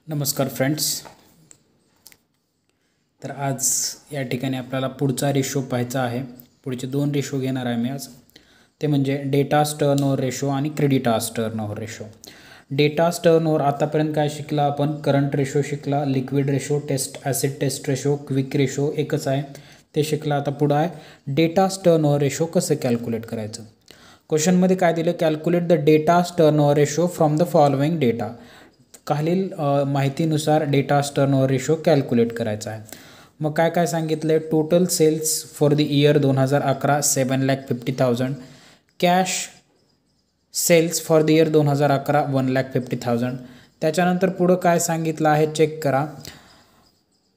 नमस्कार फ्रेंड्स. तर आज या ठिकाणी आपल्याला पुढचा रेशो पाहायचा आहे. पुढचे दोन रेशो घेणार आहे मी आज. ते म्हणजे डेटास टर्नओव्हर रेशो आणि creditors turnover ratio. Debtors turnover आतापर्यंत काय शिकला आपण? करंट रेशो शिकला, liquid ratio, acid test ratio, quick ratio एकच आहे ते शिकला. आता पुढं आहे डेटास टर्नओव्हर रेशो कसं कॅल्क्युलेट करायचं. क्वेश्चनमध्ये काय दिलं? Calculate the debtors turnover ratio from the following data. खालील माहितीनुसार डेटास टर्नओव्हर रेशो कॅल्क्युलेट करायचा आहे. मग काय काय सांगितलं आहे? Total sales for the year 2011 7,50,000. Cash sales for the year 2011 1,50,000. त्याच्यानंतर पुढं काय सांगितलं आहे चेक करा.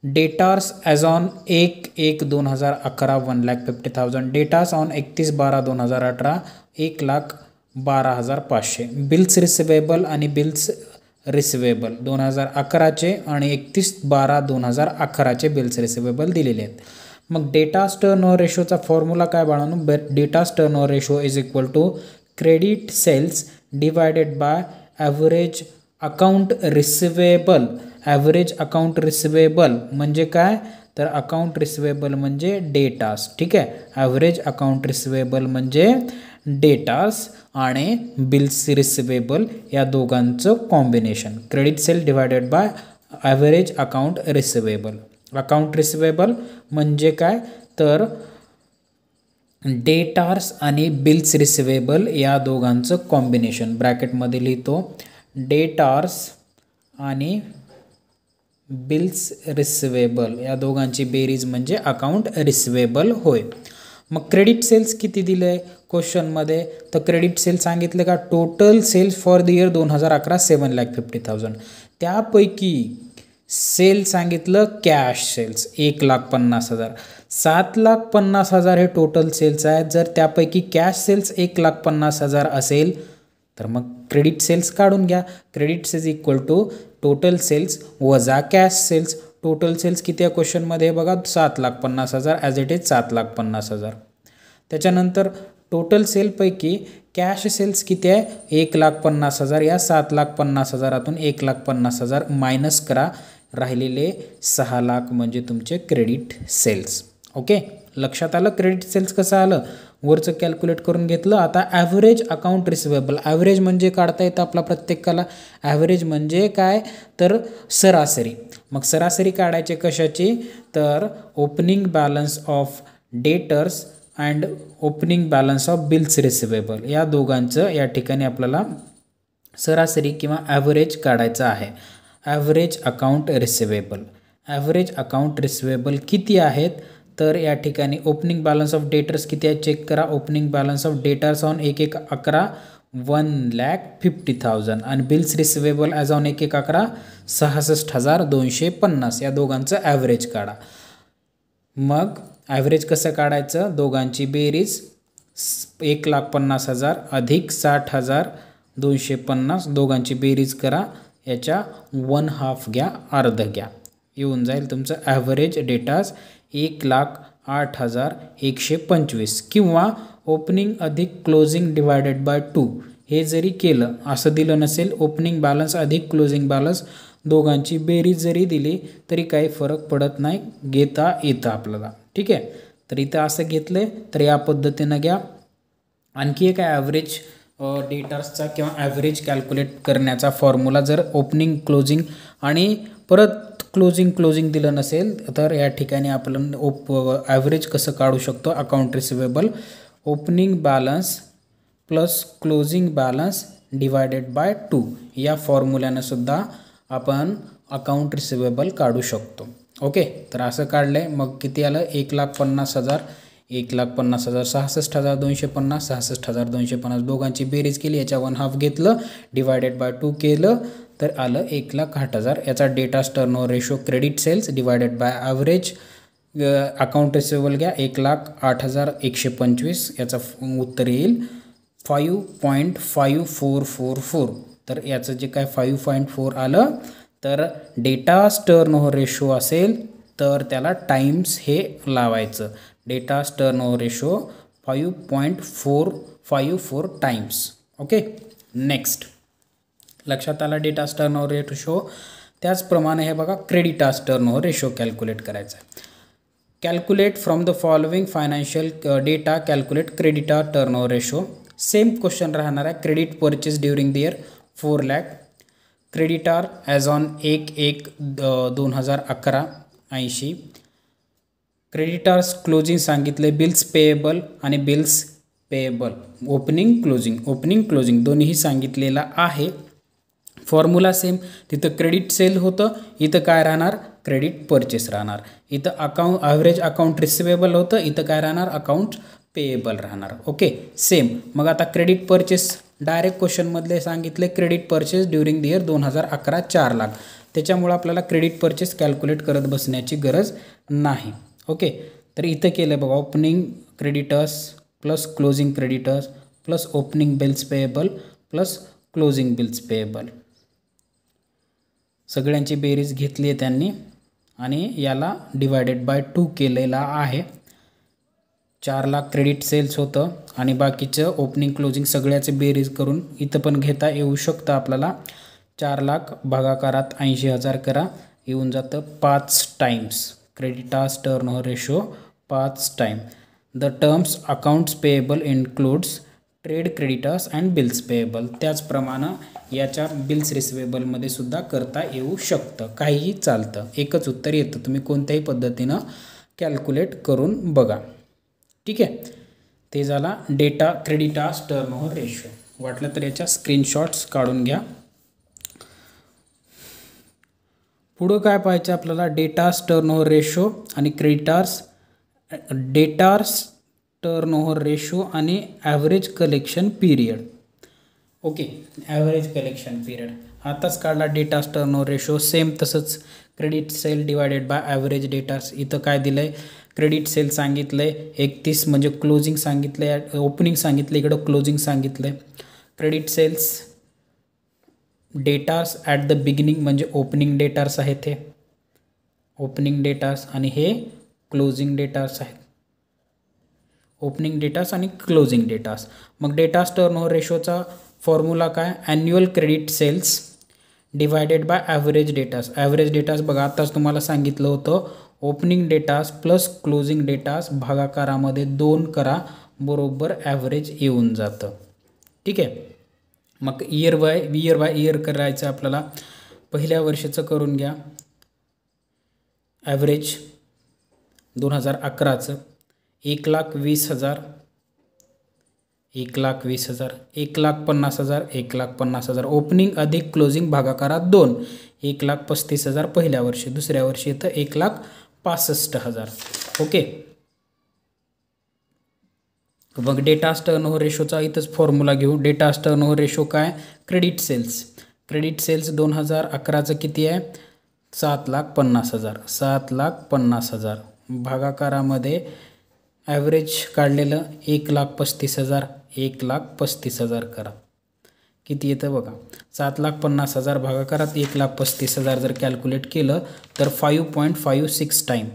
Debtors as on 1/1/2011 1,50,000. Debtors on 31/12/2018 1,12,500. Bills receivable आणि बिल्स रिसिवेबल 2011चे आणि 31/12/2011चे बिल्स रिसिवेबल दिलेले आहेत. मग डेटास टर्नओव्हर रेशोचा फॉर्म्युला काय बाळांनो? Debtors turnover ratio is equal to credit sales divided by average account receivable. Average account receivable म्हणजे काय? तर अकाउंट रिसिवेबल म्हणजे डेटास. ठीक आहे, ॲव्हरेज अकाउंट रिसिवेबल म्हणजे डेटास आणि बिल्स रिसिवेबल या दोघांचं combination. Credit sale divided by average account receivable. Account receivable म्हणजे काय? तर डेटार्स आणि बिल्स रिसिवेबल या दोघांचं कॉम्बिनेशन. ब्रॅकेटमध्ये लिहितो डेटार्स आणि बिल्स रिसिवेबल या दोघांची बेरीज म्हणजे अकाउंट रिसिवेबल होय. मग क्रेडिट सेल्स किती दिलं आहे क्वेश्चनमध्ये? तर क्रेडिट सेल्स सांगितलं का? Total sales for the year 2011 7,50,000. त्यापैकी सेल सांगितलं कॅश सेल्स 1,50,000. 7,50,000 हे टोटल सेल्स आहेत. जर त्यापैकी कॅश सेल्स 1,50,000 असेल तर मग क्रेडिट सेल्स काढून घ्या. Credit sales equal to total sales वजा कॅश सेल्स. टोटल सेल्स किती आहे क्वेश्चनमध्ये बघा? 7,50,000 ॲज इट इज 7,50,000. त्याच्यानंतर टोटल सेलपैकी कॅश सेल्स किती आहे? 1,50,000. या 7,50,000तून 1,50,000 मायनस करा. राहिलेले 6,00,000 म्हणजे तुमचे क्रेडिट सेल्स. ओके, लक्षात आलं? क्रेडिट सेल्स कसं आलं? वरचं कॅल्क्युलेट करून घेतलं. आता ॲव्हरेज अकाउंट रिसिवेबल. ॲव्हरेज म्हणजे काढता येतं आपला प्रत्येकाला. ॲव्हरेज म्हणजे काय? तर सरासरी. मग सरासरी काढायचे कशाची? तर opening balance of debtors and opening balance of bills receivable या दोघांचं या ठिकाणी आपल्याला सरासरी किंवा ॲव्हरेज काढायचं आहे. Average account receivable. Average account receivable किती आहेत? तर या ठिकाणी ओपनिंग बॅलन्स ऑफ डेटर्स किती आहे चेक करा. Opening balance of debtors on 1/1/11 1,50,000 आणि बिल्स रिसिवेबल ॲज ऑन 1/1/11 66,250. या दोघांचं ॲव्हरेज काढा. मग ॲव्हरेज कसं काढायचं? दोघांची बेरीज 1,50,000 अधिक 60,250 दोघांची बेरीज करा. याच्या 1/2 घ्या, अर्ध घ्या. येऊन जाईल तुमचं ॲव्हरेज डेटाज 1,08,125. किंवा ओपनिंग अधिक क्लोजिंग डिवायडेड बाय 2 हे जरी केलं, असं दिलं नसेल, ओपनिंग बॅलन्स अधिक क्लोजिंग बॅलन्स दोघांची बेरीज जरी दिली तरी काही फरक पडत नाही, घेता येतं आपल्याला. ठीक आहे, तर इथं असं घेतलं आहे तर या पद्धतीनं घ्या. आणखी एक आहे ॲव्हरेज डेटर्सचा किंवा ॲव्हरेज कॅल्क्युलेट करण्याचा फॉर्म्युला. जर ओपनिंग क्लोजिंग आणि परत क्लोजिंग दिलं नसेल तर या ठिकाणी आपण ॲव्हरेज कसं काढू शकतो? Account receivable opening balance plus closing balance divided by 2 या फॉर्म्युल्यानं सुद्धा आपण अकाउंट रिसिवेबल काढू शकतो. ओके, तर असं काढलं आहे. मग किती आलं? 1,50,000 1,50,000 66,250 66,250 दोघांची बेरीज केली. याच्या 1/2 घेतलं, डिवायडेड बाय 2 केलं तर आलं 1,08,000. याचा debtors turnover ratio credit sales divided by average account receivable घ्या 1,08,125. याचं उत्तर येईल 5.5444. तर याचं जे काय 5.4 आलं तर डेटास टर्नओव्हर रेशो असेल तर त्याला टाईम्स हे लावायचं. Datas turnover ratio 5.454 times. Okay, next लक्षात आला डेटास टर्नओव्हर रेशो. त्याचप्रमाणे हे बघा क्रेडिटार्स टर्नओव्हर रेशो कॅल्क्युलेट करायचा आहे. Calculate from the following financial data calculate creditor turnover ratio. Same question राहणार आहे. Credit purchase during the year 4 lakh. Creditor as on 1/1/2011 80. Creditors closing सांगितले. बिल्स पेएबल आणि बिल्स पेएबल ओपनिंग क्लोजिंग दोन्हीही सांगितलेला आहे. Formula same. तिथं क्रेडिट सेल होतं, इथं काय राहणार क्रेडिट परचेस राहणार. इथं ॲव्हरेज अकाउंट रिसिवेबल होतं, इथं काय राहणार अकाउंट पेएबल राहणार. Okay same. मग आता क्रेडिट परचेस डायरेक्ट क्वेश्चनमधले सांगितले credit purchase during the year 2011 4 lakh. त्याच्यामुळं आपल्याला क्रेडिट परचेस कॅल्क्युलेट करत बसण्याची गरज नाही. ओके तर इथं केलं बघा. Opening creditors plus closing creditors plus opening bills payable plus closing bills payable सगळ्यांची बेरीज घेतली आहे त्यांनी आणि याला डिवायडेड बाय 2 केलेला आहे. 4 लाख क्रेडिट सेल्स होतं आणि बाकीचं ओपनिंग क्लोजिंग सगळ्याचे बेरीज करून इथं पण घेता येऊ शकतं आपल्याला. 4 लाख भागाकारात 80,000 करा, येऊन जातं 5 times. Creditors turnover ratio 5 time. The terms accounts payable includes trade creditors and bills payable. त्याचप्रमाणे याच्या बिल्स रिसिवेबलमध्ये सुद्धा करता येऊ शकतं. काहीही चालतं, एकच उत्तर येतं. तुम्ही कोणत्याही पद्धतीनं कॅल्क्युलेट करून बघा. ठीक आहे. ते झाला डेटा क्रेडिटार्स टर्नओव्हर रेशो. वाटलं तर याच्या स्क्रीनशॉट्स काढून घ्या. पुढं काय पाहायचं आपल्याला डेटार्स टर्नओव्हर रेशो आणि क्रेडिटार्स टर्नओव्हर रेशो आणि average collection period. Okay average collection period आताच काढला. डेटार्स टर्नओव्हर रेशो सेम तसंच. Credit sale divided by average debtors. इथं काय दिलं आहे क्रेडिट सेल सांगितलं आहे 31 म्हणजे क्लोजिंग सांगितलं आहे, ओपनिंग सांगितलं, इकडं क्लोजिंग सांगितलं आहे. Credit sales debtors at the beginning म्हणजे ओपनिंग डेटार्स आहेत हे ओपनिंग डेटार्स आणि हे क्लोजिंग डेटार्स आहेत. ओपनिंग डेटार्स आणि क्लोजिंग डेटार्स. मग डेटार्स टर्नओव्हर रेशोचा फॉर्म्युला काय annual credit sales divided by average debtors. Average debtors बघा आताच तुम्हाला सांगितलं होतं opening debtors plus closing debtors भागाकारामध्ये 2 करा बरोबर ॲव्हरेज येऊन जातं. ठीक आहे. मग इयर बाय इयर करायचं आपल्याला. पहिल्या वर्षाचं करून घ्या. ॲव्हरेज 2011चं 1,20,000 1,20,000 1,50,000 1,50,000 ओपनिंग अधिक क्लोजिंग भागाकारात 2 1,35,000 पहिल्या वर्षी. दुसऱ्या वर्षी येतं 1,65,000. ओके. मग डेटार्स टर्नओव्हर रेशोचा इथंच फॉर्म्युला घेऊ. डेटार्स टर्नओव्हर रेशो काय क्रेडिट सेल्स 2011चं किती आहे 7,50,000 7,50,000 भागाकारामध्ये ॲव्हरेज काढलेलं 1,35,000 1,35,000 करा. किती येतं बघा 7,50,000 भागाकारात 1,35,000 जर कॅल्क्युलेट केलं तर 5.56 टाईम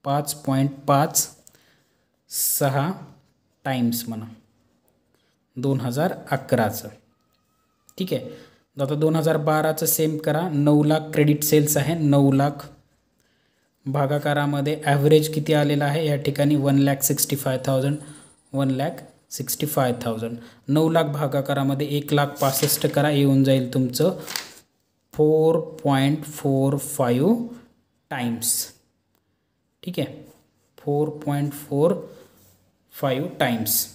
5.56 टाइम्स म्हणा 2011चं. ठीक आहे. आता 2012चं सेम करा. 9 लाख क्रेडिट सेल्स आहे. 9 लाख भागाकारामध्ये ॲव्हरेज किती आलेला आहे या ठिकाणी 1,65,000 1,65,000. 9 लाख भागाकारामध्ये 1,65,000 करा, येऊन जाईल तुमचं 4.45 टाइम्स. ठीक आहे 4.45 टाइम्स.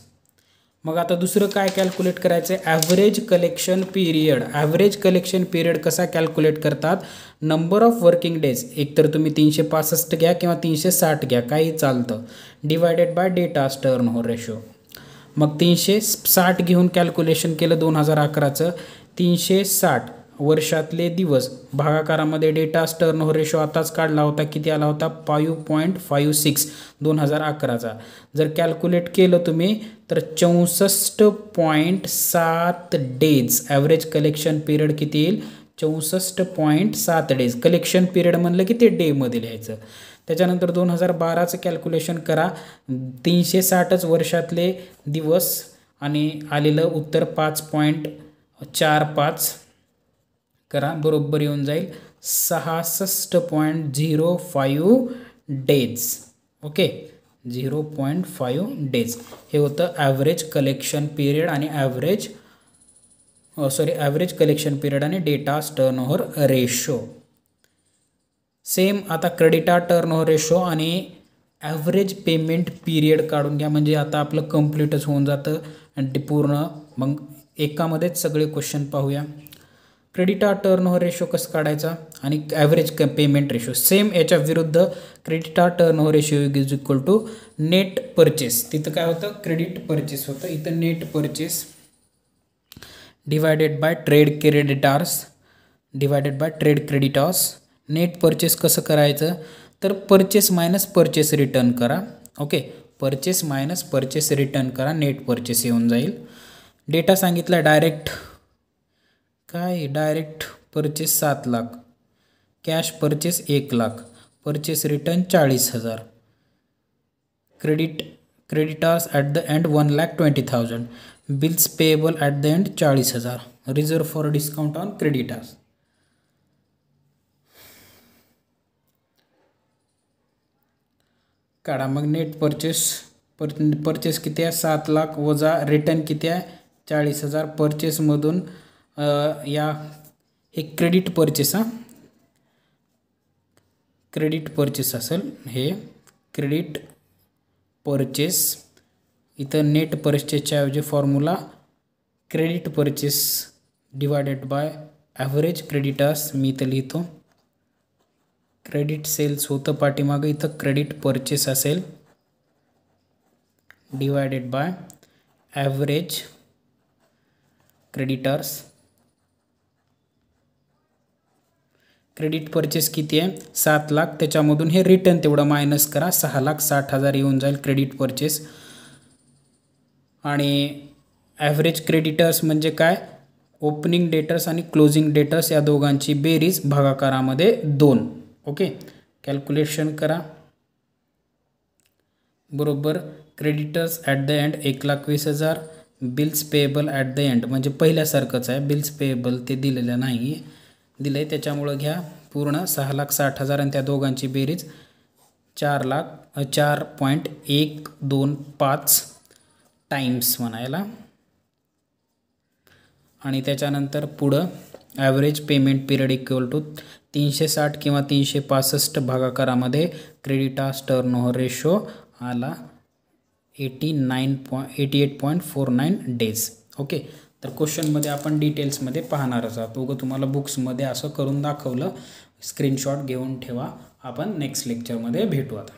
मग आता दुसरं काय कॅल्क्युलेट करायचं आहे average collection period. Average collection period कसा कॅल्क्युलेट करतात नंबर ऑफ वर्किंग डेज. एकतर तुम्ही 365 घ्या किंवा 360 घ्या काही चालतं. Divided by debtors turnover ratio. मग 360 घेऊन कॅल्क्युलेशन केलं 2011चं 360 वर्षातले दिवस भागाकारामध्ये डेटार्स टर्नओव्हर रेशो आताच काढला होता. किती आला होता 5.56 2011चा. जर कॅल्क्युलेट केलं तुम्ही तर 64.7 डेज. ॲव्हरेज कलेक्शन पिरियड किती येईल 64.7 डेज. कलेक्शन पिरियड म्हणलं की ते डेमध्ये लिहायचं. त्याच्यानंतर 2012चं कॅल्क्युलेशन करा 360च वर्षातले दिवस आणि आलेलं उत्तर 5.45 करा, बरोबर येऊन जाईल 66.05 डेज. ओके, 0.5 डेज हे होतं ॲव्हरेज कलेक्शन पिरियड आणि ॲव्हरेज कलेक्शन पिरियड आणि डेटाज टर्नओव्हर रेशो. सेम आता क्रेडिटार टर्नओव्हर रेशो आणि ॲव्हरेज पेमेंट पिरियड काढून घ्या, म्हणजे आता आपलं कंप्लीटच होऊन जातं आणि पूर्ण. मग एकामध्येच सगळे क्वेश्चन पाहूया. क्रेडिटार टर्नओव्हर रेशो कसं काढायचा आणि ॲव्हरेज पेमेंट रेशो. सेम याच्या विरुद्ध creditor turnover ratio is equal to net purchase. तिथं काय होतं, क्रेडिट परचेस होतं, इथं net purchase divided by trade creditors. Net purchase कसं करायचं, तर परचेस मायनस परचेस रिटर्न करा. Okay, purchase minus purchase return करा, नेट परचेस येऊन जाईल. डेटा सांगितला direct purchase 7 lakh, cash purchase 1 lakh, purchase return 40,000, creditors at the end 1,20,000, bills payable at the end 40,000, reserve for discount on creditors. काढा मग. Net purchase किती आहे, 7 लाख वजा रिटर्न किती आहे, 40,000. परचेसमधून हे क्रेडिट परचेस असेल, हे क्रेडिट परचेस. इथं नेट परचेसच्या ऐवजी formula credit purchase divided by average creditors मी इथं लिहितो. क्रेडिट सेल्स होतं पाठीमागं, इथं क्रेडिट परचेस असेल divided by average creditors. Credit purchase किती आहे, 7 लाख, त्याच्यामधून हे रिटर्न तेवढं मायनस करा, 6,60,000 येऊन जाईल क्रेडिट परचेस. आणि ॲव्हरेज क्रेडिटर्स म्हणजे काय, ओपनिंग डेटर्स आणि क्लोजिंग डेटर्स या दोघांची बेरीज भागाकारामध्ये 2. ओके, कॅल्क्युलेशन करा. बरोबर creditors at the end 1,20,000, bills payable at the end म्हणजे पहिल्यासारखंच आहे, बिल्स पेएबल ते दिलेलं नाही, दिलं आहे त्याच्यामुळं घ्या पूर्ण 6,60,000 आणि त्या दोघांची बेरीज 4.125 टाईम्स म्हणायला. आणि त्याच्यानंतर पुढं average payment period equal to 360 किंवा 365 भागाकारामध्ये क्रेडिटर्स टर्नओव्हर रेशो आला 88.49 डेज. ओके, तर क्वेश्चनमध्ये आपण डिटेल्समध्ये पाहणारच आहोत. उगं तुम्हाला बुक्समध्ये असं करून दाखवलं, स्क्रीनशॉट घेऊन ठेवा. आपण नेक्स्ट लेक्चरमध्ये भेटू आता.